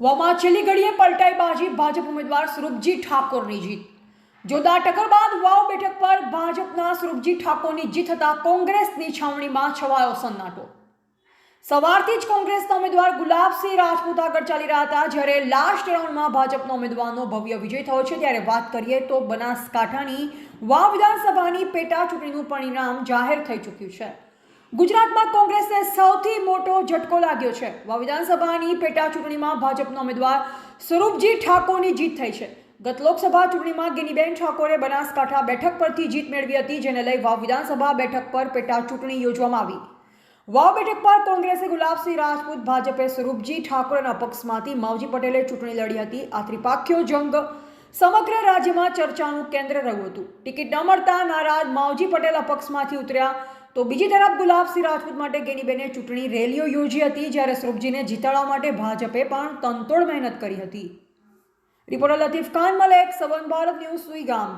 વામાં છેલ્લી ઘડીએ પલટાઈ બાજી ભાજપ ઉમેદવાર સ્વરૂપજી ઠાકોરની જીત. જોરદાર ટક્કર બાદ વાવ બેઠક પર ભાજપના સ્વરૂપજી ઠાકોરની જીત થતાં કોંગ્રેસની છાવણીમાં છવાયો સન્નાટો. સવારથી જ કોંગ્રેસના ઉમેદવાર ગુલાબસિંહ રાજપૂત આગળ ચાલી રહ્યા હતા, જ્યારે લાસ્ટ રાઉન્ડમાં ભાજપના ઉમેદવારનો ભવ્ય વિજય થયો છે. ત્યારે વાત કરીએ તો બનાસકાંઠાની વાવ વિધાનસભાની પેટા ચૂંટણીનું પરિણામ જાહેર થઈ ચૂક્યું છે. ગુજરાતમાં કોંગ્રેસને સૌથી મોટો ઝટકો લાગ્યો છે. વાવ વિધાનસભાની પેટા ચૂંટણીમાં ભાજપના ઉમેદવાર સ્વરૂપજી ઠાકોરની જીત થઈ છે. ગત લોકસભા ચૂંટણીમાં ગેનીબેન ઠાકોરે બનાસકાંઠા બેઠક પરથી જીત મેળવી હતી, જેને લઈ વાવ વિધાનસભા બેઠક પર પેટા ચૂંટણી યોજવામાં આવી. વાવ બેઠક પર કોંગ્રેસે ગુલાબસિંહ રાજપૂત, ભાજપે સ્વરૂપજી ઠાકોરના પક્ષમાંથી માવજી પટેલે ચૂંટણી લડી હતી. આ ત્રિપાખ્યો જંગ સમગ્ર રાજ્યમાં ચર્ચાનું કેન્દ્ર રહ્યું હતું. ટિકિટ ન મળતા નારાજ માવજી પટેલ અપક્ષમાંથી ઉતર્યા, તો બીજી તરફ ગુલાબસિંહ રાજપૂત માટે ગેનીબેને ચૂંટણી રેલીઓ યોજી હતી, જ્યારે સ્વરૂપજીને જીતાડવા માટે ભાજપે પણ તનતોડ મહેનત કરી હતી. Reporter Latif Khan Malek, Savarna Bharat news, Suigam.